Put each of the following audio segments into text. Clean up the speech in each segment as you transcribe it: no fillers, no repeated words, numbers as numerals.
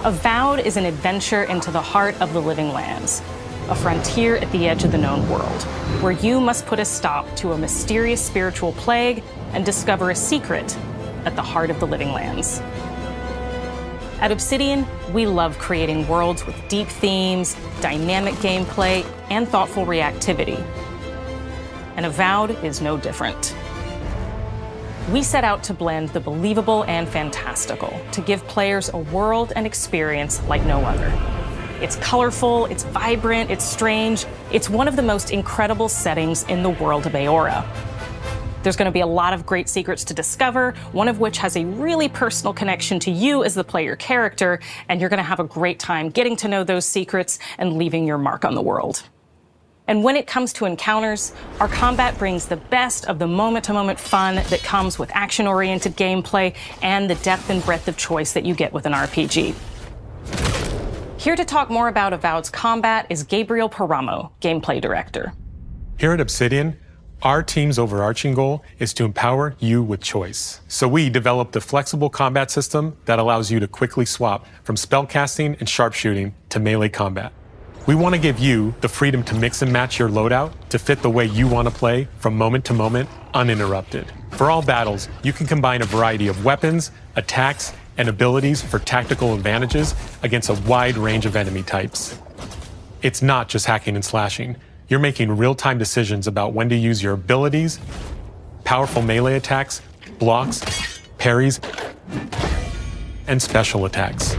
Avowed is an adventure into the heart of the living lands, a frontier at the edge of the known world, where you must put a stop to a mysterious spiritual plague and discover a secret at the heart of the living lands. At Obsidian, we love creating worlds with deep themes, dynamic gameplay, and thoughtful reactivity. And Avowed is no different. We set out to blend the believable and fantastical to give players a world and experience like no other. It's colorful, it's vibrant, it's strange. It's one of the most incredible settings in the world of Eora. There's going to be a lot of great secrets to discover, one of which has a really personal connection to you as the player character, and you're going to have a great time getting to know those secrets and leaving your mark on the world. And when it comes to encounters, our combat brings the best of the moment-to-moment fun that comes with action-oriented gameplay and the depth and breadth of choice that you get with an RPG. Here to talk more about Avowed's combat is Gabriel Paramo, Gameplay Director. Here at Obsidian, our team's overarching goal is to empower you with choice. So we developed a flexible combat system that allows you to quickly swap from spellcasting and sharpshooting to melee combat. We want to give you the freedom to mix and match your loadout to fit the way you want to play from moment to moment, uninterrupted. For all battles, you can combine a variety of weapons, attacks, and abilities for tactical advantages against a wide range of enemy types. It's not just hacking and slashing. You're making real-time decisions about when to use your abilities, powerful melee attacks, blocks, parries, and special attacks.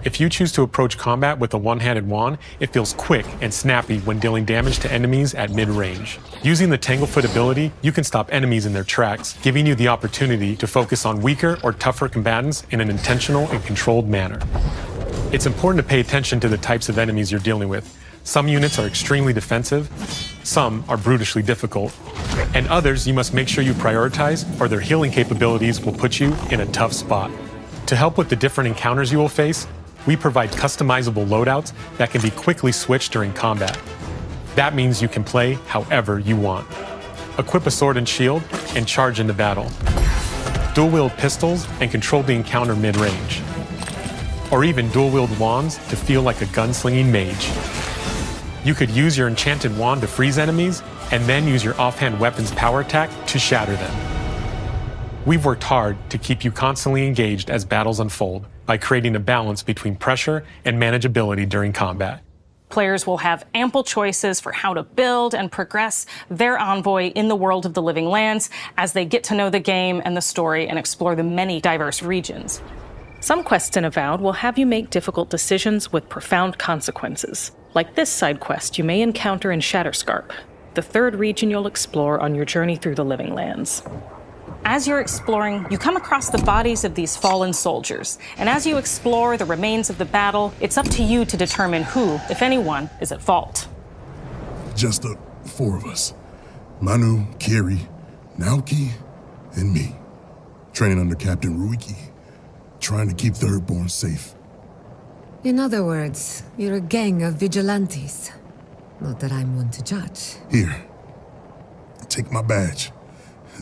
If you choose to approach combat with a one-handed wand, it feels quick and snappy when dealing damage to enemies at mid-range. Using the Tanglefoot ability, you can stop enemies in their tracks, giving you the opportunity to focus on weaker or tougher combatants in an intentional and controlled manner. It's important to pay attention to the types of enemies you're dealing with. Some units are extremely defensive, some are brutishly difficult, and others you must make sure you prioritize or their healing capabilities will put you in a tough spot. To help with the different encounters you will face, we provide customizable loadouts that can be quickly switched during combat. That means you can play however you want. Equip a sword and shield and charge into battle. Dual-wield pistols and control the encounter mid-range. Or even dual-wield wands to feel like a gunslinging mage. You could use your enchanted wand to freeze enemies, and then use your offhand weapon's power attack to shatter them. We've worked hard to keep you constantly engaged as battles unfold by creating a balance between pressure and manageability during combat. Players will have ample choices for how to build and progress their envoy in the world of the living lands as they get to know the game and the story and explore the many diverse regions. Some quests in Avowed will have you make difficult decisions with profound consequences, like this side quest you may encounter in Shatterscarp, the third region you'll explore on your journey through the living lands. As you're exploring, you come across the bodies of these fallen soldiers, and as you explore the remains of the battle, it's up to you to determine who, if anyone, is at fault. Just the four of us. Manu, Kiri, Naoki, and me. Training under Captain Ruiki. Trying to keep Thirdborn safe. In other words, you're a gang of vigilantes. Not that I'm one to judge. Here. Take my badge.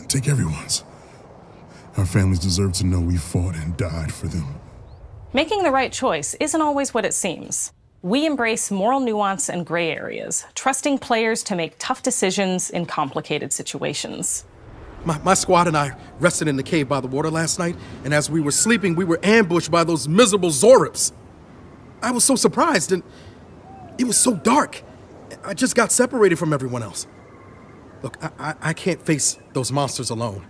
Take everyone's. Our families deserve to know we fought and died for them. Making the right choice isn't always what it seems. We embrace moral nuance and gray areas, trusting players to make tough decisions in complicated situations. My squad and I rested in the cave by the water last night, and as we were sleeping, we were ambushed by those miserable Zorips. I was so surprised, and it was so dark. I just got separated from everyone else. Look, I can't face those monsters alone,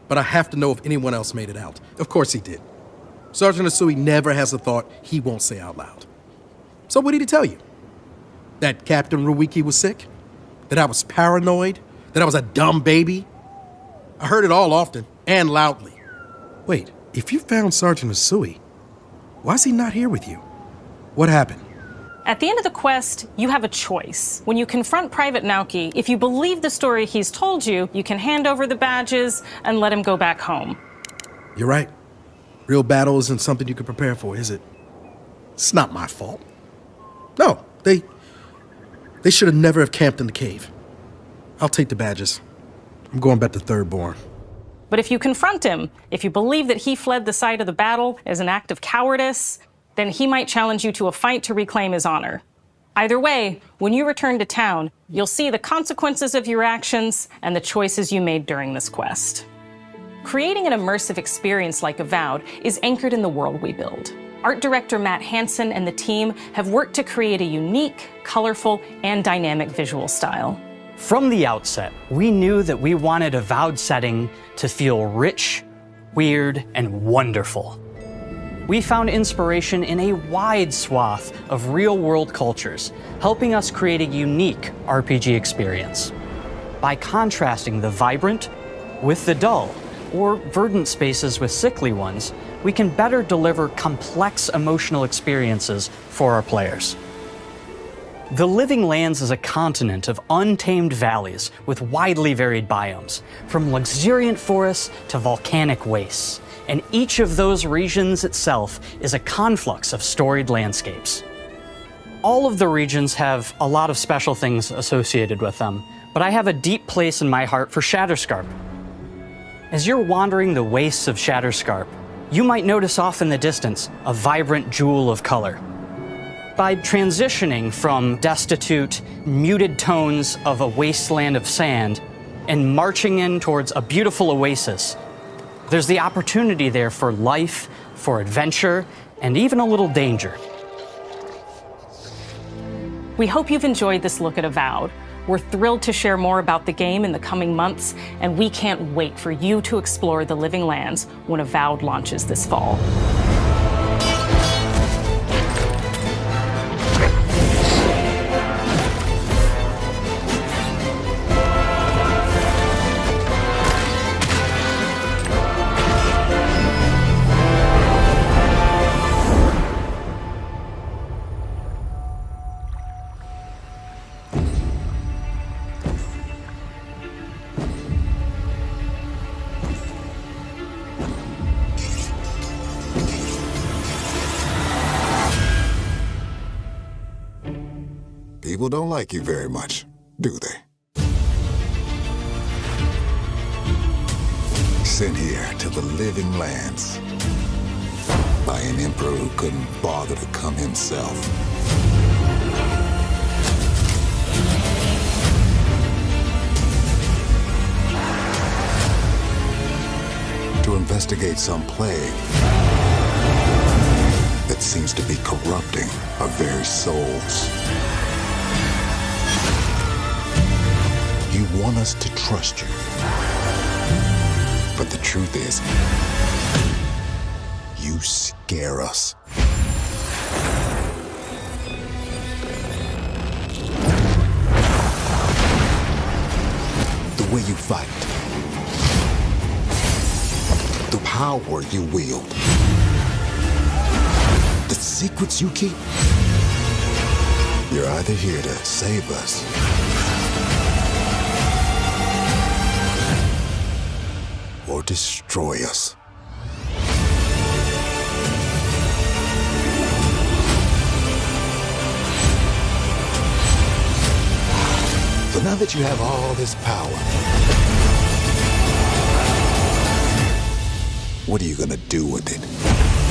but I have to know if anyone else made it out. Of course he did. Sergeant Asui never has a thought he won't say out loud. So what did he tell you? That Captain Ruiki was sick? That I was paranoid? That I was a dumb baby? I heard it all often, and loudly. Wait, if you found Sergeant Asui, why is he not here with you? What happened? At the end of the quest, you have a choice. When you confront Private Naoki, if you believe the story he's told you, you can hand over the badges and let him go back home. You're right. Real battle isn't something you can prepare for, is it? It's not my fault. No, they should have never have camped in the cave. I'll take the badges. I'm going back to Thirdborn. But if you confront him, if you believe that he fled the site of the battle as an act of cowardice, then he might challenge you to a fight to reclaim his honor. Either way, when you return to town, you'll see the consequences of your actions and the choices you made during this quest. Creating an immersive experience like Avowed is anchored in the world we build. Art director Matt Hansen and the team have worked to create a unique, colorful, and dynamic visual style. From the outset, we knew that we wanted Avowed setting to feel rich, weird, and wonderful. We found inspiration in a wide swath of real-world cultures, helping us create a unique RPG experience. By contrasting the vibrant with the dull, or verdant spaces with sickly ones, we can better deliver complex emotional experiences for our players. The Living Lands is a continent of untamed valleys with widely varied biomes, from luxuriant forests to volcanic wastes, and each of those regions itself is a conflux of storied landscapes. All of the regions have a lot of special things associated with them, but I have a deep place in my heart for Shatterscarp. As you're wandering the wastes of Shatterscarp, you might notice off in the distance a vibrant jewel of color. By transitioning from destitute, muted tones of a wasteland of sand and marching in towards a beautiful oasis, there's the opportunity there for life, for adventure, and even a little danger. We hope you've enjoyed this look at Avowed. We're thrilled to share more about the game in the coming months, and we can't wait for you to explore the Living Lands when Avowed launches this fall. People don't like you very much, do they? Sent here to the Living Lands by an emperor who couldn't bother to come himself. To investigate some plague that seems to be corrupting our very souls. You want us to trust you. But the truth is, you scare us. The way you fight. The power you wield. The secrets you keep. You're either here to save us or destroy us. So now that you have all this power, what are you gonna do with it?